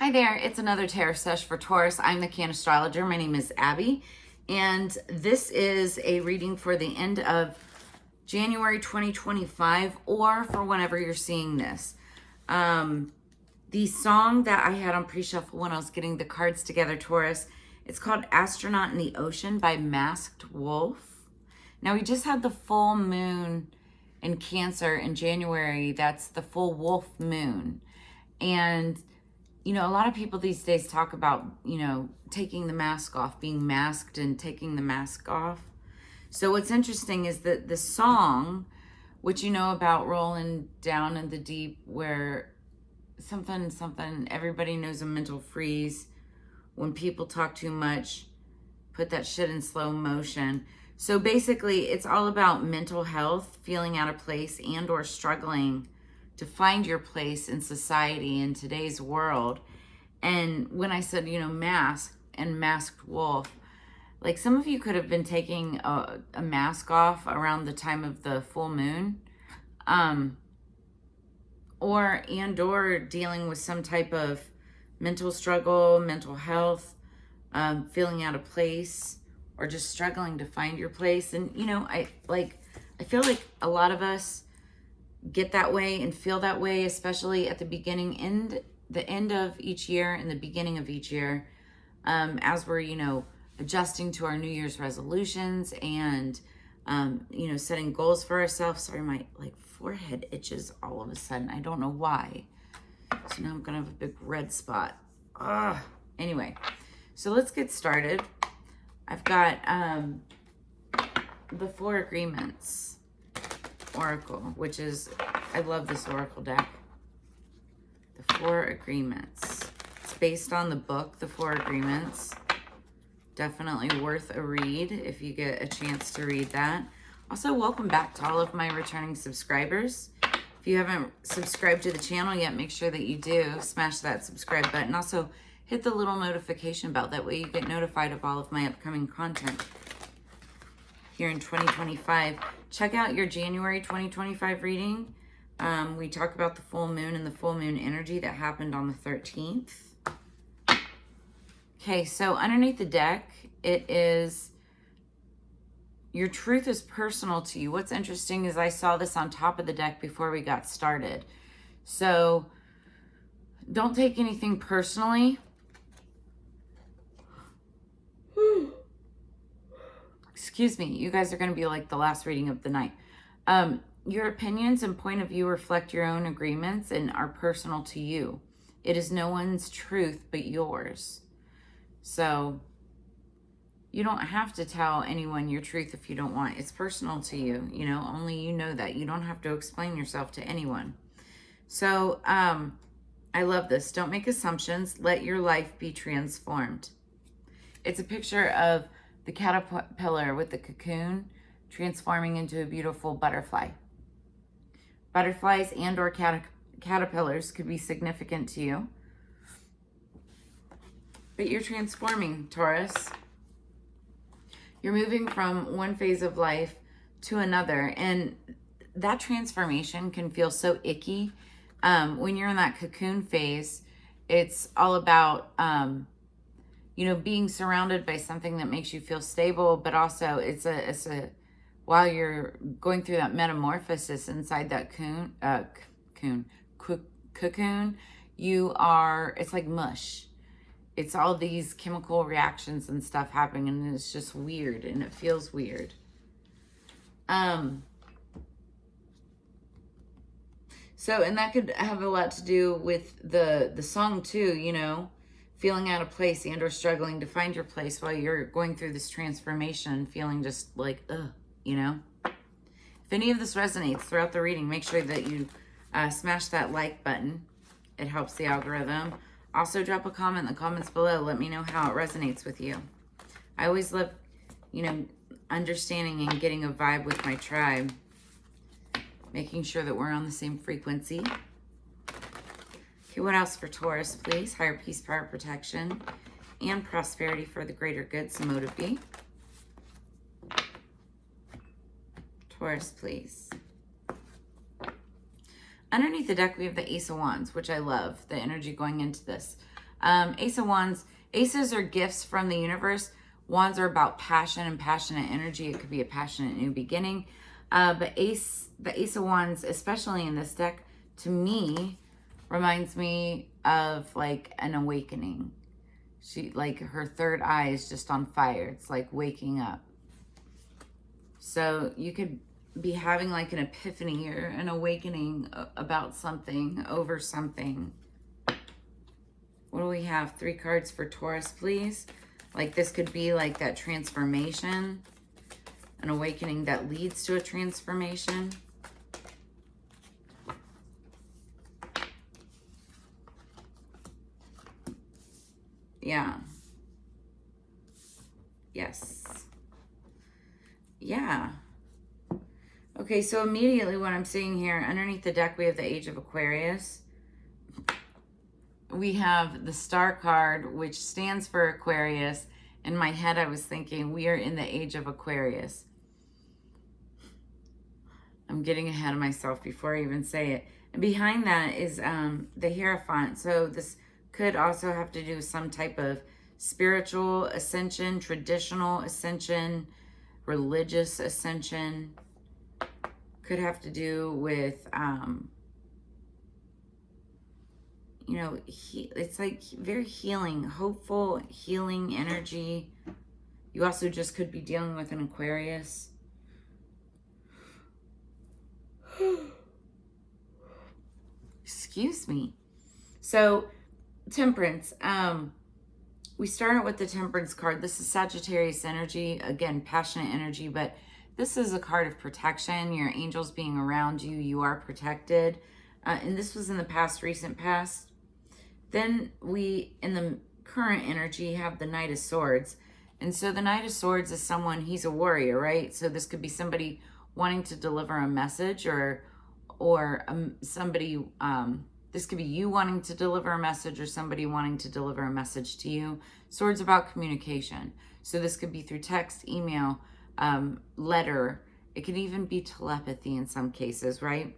Hi there, it's another tarot sesh for Taurus. I'm the Can Astrologer. My name is Abby, and this is a reading for the end of January 2025, or for whenever you're seeing this. The song that I had on pre-shuffle when I was getting the cards together, Taurus, it's called Astronaut in the Ocean by Masked Wolf. Now, we just had the full moon in Cancer in January. That's the full wolf moon. And you know, a lot of people these days talk about, you know, taking the mask off, being masked and taking the mask off. So what's interesting is that the song, which you know about rolling down in the deep, where something, everybody knows a mental freeze. When people talk too much, put that shit in slow motion. So basically, it's all about mental health, feeling out of place and or struggling to find your place in society in today's world. And when I said, you know, mask and masked wolf, like some of you could have been taking a mask off around the time of the full moon, or dealing with some type of mental struggle, mental health, feeling out of place, or just struggling to find your place. And, you know, I feel like a lot of us get that way and feel that way, especially at the beginning and the end of each year and the beginning of each year, as we're, you know, adjusting to our New Year's resolutions and, you know, setting goals for ourselves. Sorry, my forehead itches all of a sudden. I don't know why. So now I'm gonna have a big red spot. Anyway, so let's get started. I've got the 4 Agreements Oracle, which is, I love this Oracle deck. The 4 Agreements. It's based on the book, The 4 Agreements. Definitely worth a read if you get a chance to read that. Also, welcome back to all of my returning subscribers. If you haven't subscribed to the channel yet, make sure that you do. Smash that subscribe button. Also, hit the little notification bell. That way you get notified of all of my upcoming content here in 2025. Check out your January 2025 reading. We talk about the full moon and the full moon energy that happened on the 13th. Okay, so underneath the deck, it is, your truth is personal to you. What's interesting is I saw this on top of the deck before we got started. So don't take anything personally. Excuse me, you guys are going to be like the last reading of the night. Your opinions and point of view reflect your own agreements and are personal to you. It is no one's truth but yours. So you don't have to tell anyone your truth if you don't want. It's personal to you, you know, only you know that. You don't have to explain yourself to anyone. So I love this. Don't make assumptions. Let your life be transformed. It's a picture of the caterpillar with the cocoon transforming into a beautiful butterfly. Butterflies and or caterpillars could be significant to you. But you're transforming, Taurus. You're moving from one phase of life to another. And that transformation can feel so icky. When you're in that cocoon phase, it's all about you know, being surrounded by something that makes you feel stable, but also it's a while you're going through that metamorphosis inside that cocoon, you are, it's like mush. It's all these chemical reactions and stuff happening, and it's just weird, and it feels weird. So, and that could have a lot to do with the song too, you know, feeling out of place and or struggling to find your place while you're going through this transformation, feeling just like, you know. If any of this resonates throughout the reading, make sure that you smash that like button. It helps the algorithm. Also, drop a comment in the comments below. Let me know how it resonates with you. I always love, you know, understanding and getting a vibe with my tribe. Making sure that we're on the same frequency. Okay, what else for Taurus, please? Higher peace, power, protection, and prosperity for the greater good. So motive B. Taurus, please. Underneath the deck, we have the Ace of Wands, which I love, the energy going into this. Ace of Wands. Aces are gifts from the universe. Wands are about passion and passionate energy. It could be a passionate new beginning. But the Ace of Wands, especially in this deck, to me, reminds me of like an awakening. She, like, her third eye is just on fire. It's like waking up. So you could be having like an epiphany or an awakening about something, over something. What do we have? 3 cards for Taurus, please. Like, this could be like that transformation, an awakening that leads to a transformation. Yeah. Yes. Yeah. Okay, so immediately what I'm seeing here, underneath the deck, we have the Age of Aquarius. We have the Star card, which stands for Aquarius. In my head, I was thinking, we are in the Age of Aquarius. I'm getting ahead of myself before I even say it. And behind that is the Hierophant. So this could also have to do with some type of spiritual ascension, traditional ascension, religious ascension. Could have to do with, you know, it's like very healing, hopeful, healing energy. You also just could be dealing with an Aquarius. Excuse me. So, Temperance. We started with the Temperance card. This is Sagittarius energy. Again, passionate energy, but this is a card of protection. Your angels being around you. You are protected. And this was in the past, recent past. Then we, in the current energy, have the Knight of Swords. And so the Knight of Swords is someone, he's a warrior, right? So this could be somebody wanting to deliver a message, or somebody, this could be you wanting to deliver a message, or somebody wanting to deliver a message to you. Swords about communication. So this could be through text, email, letter. It could even be telepathy in some cases, right?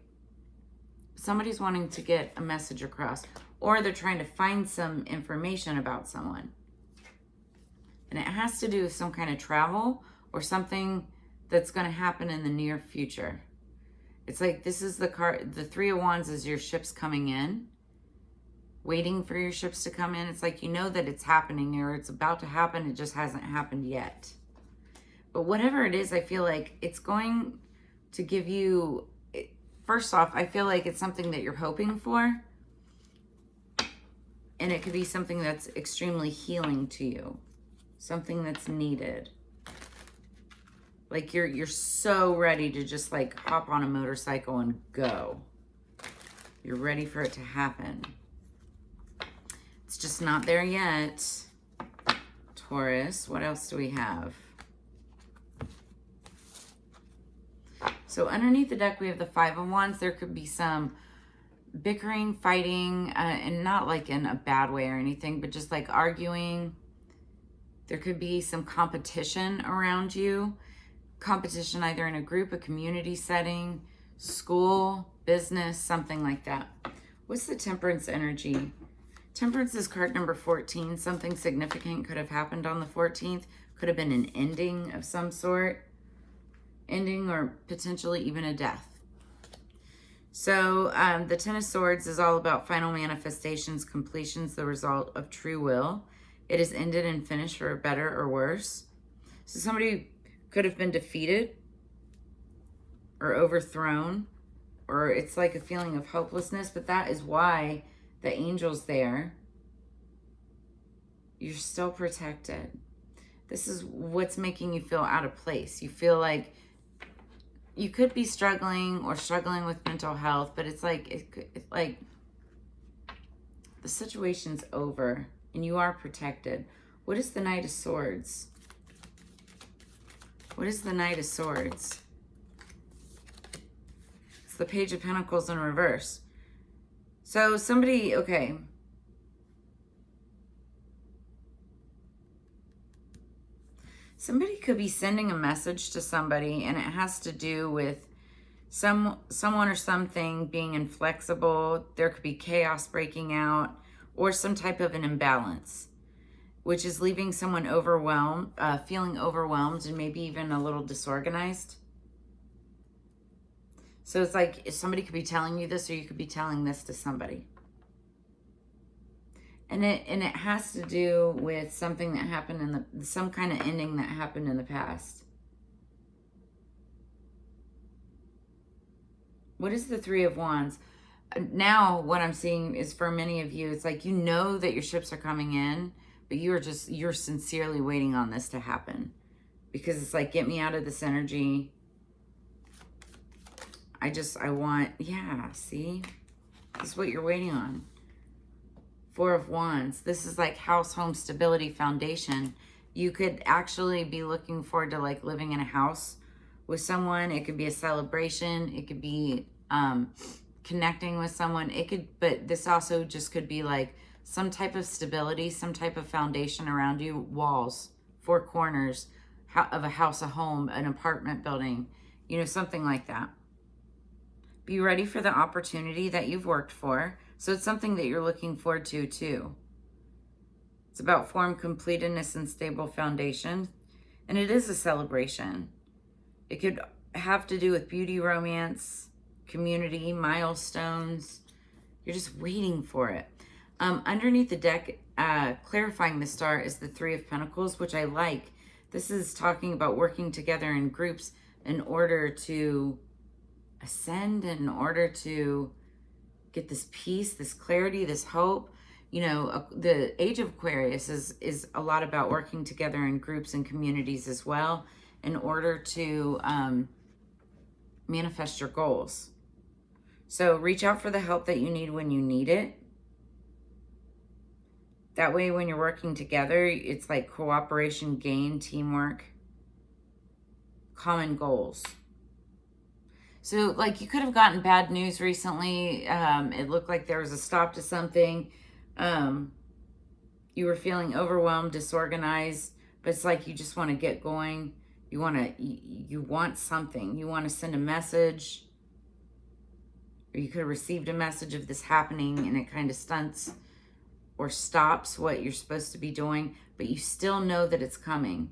Somebody's wanting to get a message across, or they're trying to find some information about someone. And it has to do with some kind of travel or something that's going to happen in the near future. It's like, this is the card, the 3 of Wands is your ships coming in, waiting for your ships to come in. It's like, you know that it's happening, or it's about to happen. It just hasn't happened yet. But whatever it is, I feel like it's going to give you, first off, I feel like it's something that you're hoping for. And it could be something that's extremely healing to you. Something that's needed. Like you're so ready to just like hop on a motorcycle and go. You're ready for it to happen. It's just not there yet. Taurus, what else do we have? So underneath the deck, we have the 5 of Wands. There could be some bickering, fighting, and not like in a bad way or anything, but just like arguing. There could be some competition around you. Competition either in a group, a community setting, school, business, something like that. What's the Temperance energy? Temperance is card number 14. Something significant could have happened on the 14th. Could have been an ending of some sort. Ending or potentially even a death. So the 10 of Swords is all about final manifestations, completions, the result of true will. It is ended and finished for better or worse. So somebody could have been defeated or overthrown, or it's like a feeling of hopelessness, but that is why the angel's there. You're still protected. This is what's making you feel out of place. You feel like you could be struggling or struggling with mental health, but it's like, it's like the situation's over and you are protected. What is the Knight of Swords? What is the Knight of Swords? It's the Page of Pentacles in reverse. So somebody, okay. Somebody could be sending a message to somebody, and it has to do with someone or something being inflexible. There could be chaos breaking out, or some type of an imbalance, which is leaving someone overwhelmed, feeling overwhelmed and maybe even a little disorganized. So it's like somebody could be telling you this, or you could be telling this to somebody. And it has to do with something that happened in some kind of ending that happened in the past. What is the Three of Wands? Now what I'm seeing is, for many of you, it's like you know that your ships are coming in, but you're sincerely waiting on this to happen. Because it's like, get me out of this energy. I want, yeah, see? This is what you're waiting on. Four of Wands. This is like house, home, stability, foundation. You could actually be looking forward to like living in a house with someone. It could be a celebration. It could be connecting with someone. But this also just could be like some type of stability, some type of foundation around you, walls, four corners of a house, a home, an apartment building, you know, something like that. Be ready for the opportunity that you've worked for. So it's something that you're looking forward to too. It's about form, completeness, and stable foundation. And it is a celebration. It could have to do with beauty, romance, community, milestones. You're just waiting for it. Underneath the deck, clarifying the star, is the Three of Pentacles, which I like. This is talking about working together in groups in order to ascend, in order to get this peace, this clarity, this hope. You know, the age of Aquarius is a lot about working together in groups and communities as well in order to manifest your goals. So reach out for the help that you need when you need it. That way, when you're working together, it's like cooperation, gain, teamwork, common goals. So, like, you could have gotten bad news recently. It looked like there was a stop to something. You were feeling overwhelmed, disorganized, but it's like you just want to get going. You want something. You want to send a message. Or you could have received a message of this happening, and it kind of stunts or stops what you're supposed to be doing, but you still know that it's coming,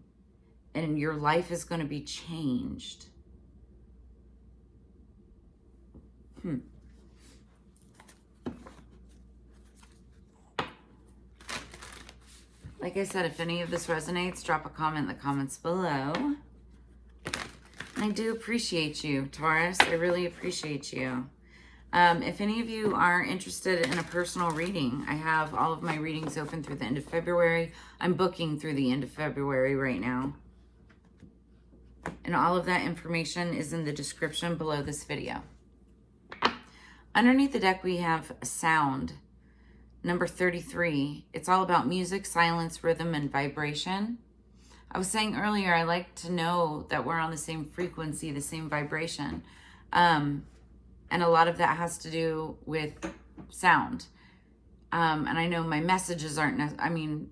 and your life is going to be changed. Like I said, if any of this resonates, drop a comment in the comments below. I do appreciate you, Taurus. I really appreciate you. If any of you are interested in a personal reading, I have all of my readings open through the end of February. I'm booking through the end of February right now. And all of that information is in the description below this video. Underneath the deck, we have sound, number 33. It's all about music, silence, rhythm, and vibration. I was saying earlier, I like to know that we're on the same frequency, the same vibration. And a lot of that has to do with sound. And I know my messages aren't, my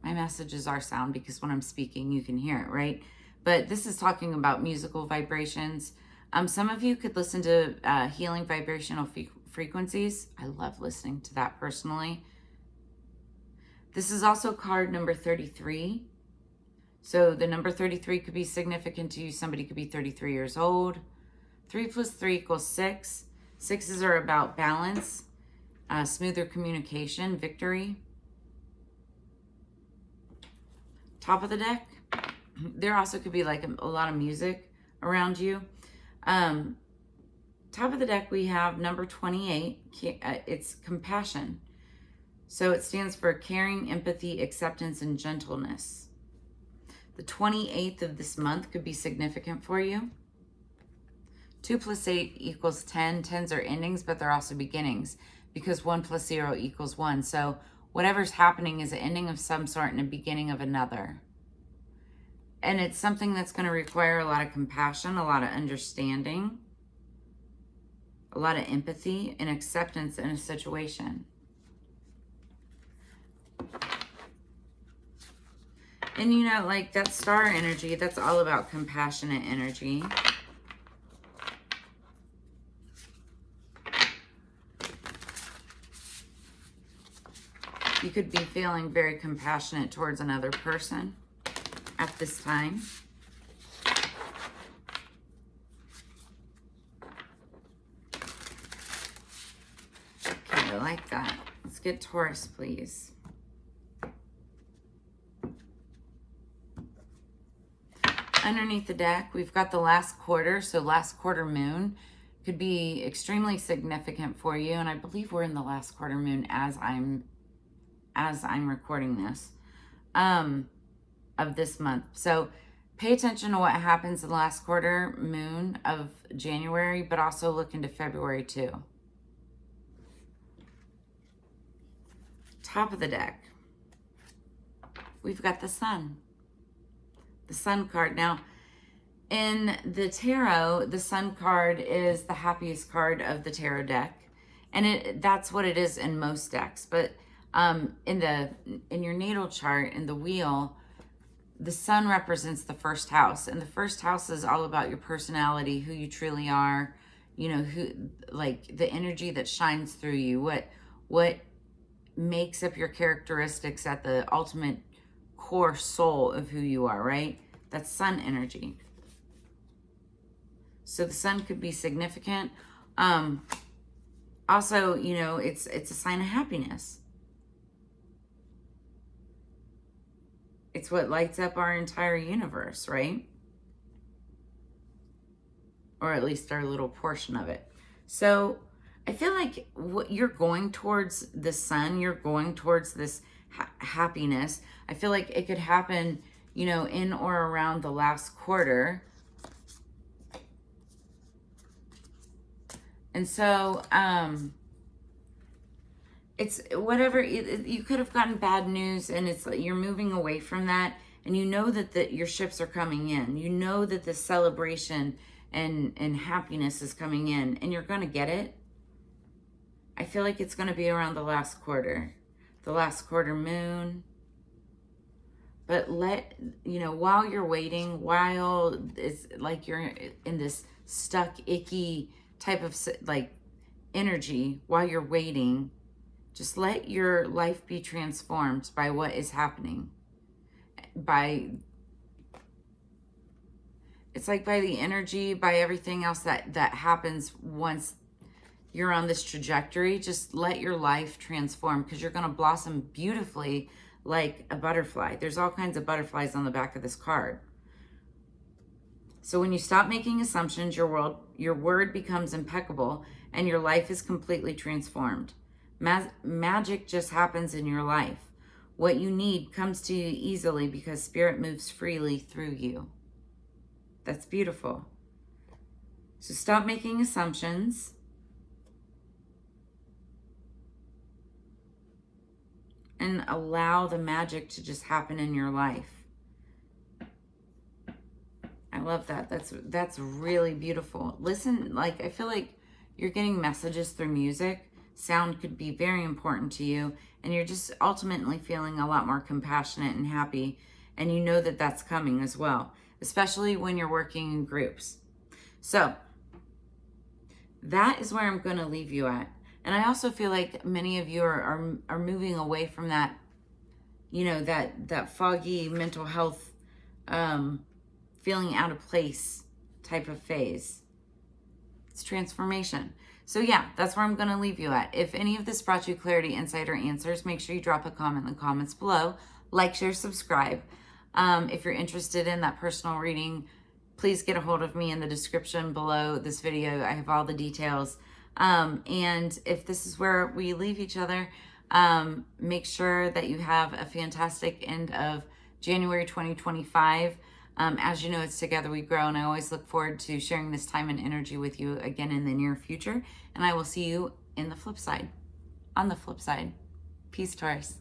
messages are sound because when I'm speaking, you can hear it, right? But this is talking about musical vibrations. Some of you could listen to healing vibrational frequencies. I love listening to that personally. This is also card number 33. So the number 33 could be significant to you. Somebody could be 33 years old. 3 plus 3 equals 6. Sixes are about balance, smoother communication, victory. Top of the deck, there also could be like a lot of music around you. Top of the deck, we have number 28. It's compassion. So it stands for caring, empathy, acceptance, and gentleness. The 28th of this month could be significant for you. 2 plus 8 equals 10. 10s are endings, but they're also beginnings because 1 plus 0 equals 1. So whatever's happening is an ending of some sort and a beginning of another. And it's something that's going to require a lot of compassion, a lot of understanding, a lot of empathy and acceptance in a situation. And you know, like that star energy, that's all about compassionate energy. could be feeling very compassionate towards another person at this time. Okay, I like that. Let's get Taurus, please. Underneath the deck, we've got the last quarter. So last quarter moon could be extremely significant for you. And I believe we're in the last quarter moon as I'm recording this, of this month. So pay attention to what happens in the last quarter moon of January, but also look into February too. Top of the deck, we've got the Sun. The Sun card. Now, in the tarot, the Sun card is the happiest card of the tarot deck. And that's what it is in most decks. But in your natal chart, in the wheel, the Sun represents the first house. And the first house is all about your personality, who you truly are, you know, who, like, the energy that shines through you, what makes up your characteristics at the ultimate core soul of who you are, right? That's Sun energy. So the Sun could be significant. Also, you know, it's a sign of happiness. It's what lights up our entire universe, right? Or at least our little portion of it. So I feel like what you're going towards the Sun, you're going towards this happiness. I feel like it could happen, you know, in or around the last quarter. And so, it's whatever, you could have gotten bad news, and it's like you're moving away from that, and you know that your ships are coming in. You know that the celebration and happiness is coming in, and you're going to get it. I feel like it's going to be around the last quarter moon. But you know, while you're waiting, while it's like you're in this stuck, icky type of like energy, while you're waiting, just let your life be transformed by what is happening. It's like by the energy, by everything else that happens once you're on this trajectory. Just let your life transform, because you're going to blossom beautifully like a butterfly. There's all kinds of butterflies on the back of this card. So when you stop making assumptions, your word becomes impeccable, and your life is completely transformed. Magic just happens in your life. What you need comes to you easily because Spirit moves freely through you. That's beautiful. So stop making assumptions. And allow the magic to just happen in your life. I love that. That's really beautiful. Listen, like, I feel like you're getting messages through music. Sound could be very important to you, and you're just ultimately feeling a lot more compassionate and happy, and you know that that's coming as well, especially when you're working in groups. So that is where I'm going to leave you at. And I also feel like many of you are moving away from that, you know, that foggy mental health, feeling out of place type of phase. It's transformation. So yeah, that's where I'm going to leave you at. If any of this brought you clarity, insight, or answers, make sure you drop a comment in the comments below. Like, share, subscribe. If you're interested in that personal reading, please get a hold of me in the description below this video. I have all the details. And if this is where we leave each other, make sure that you have a fantastic end of January 2025. As you know, it's Together We Grow, and I always look forward to sharing this time and energy with you again in the near future. And I will see you in the flip side, on the flip side. Peace, Taurus.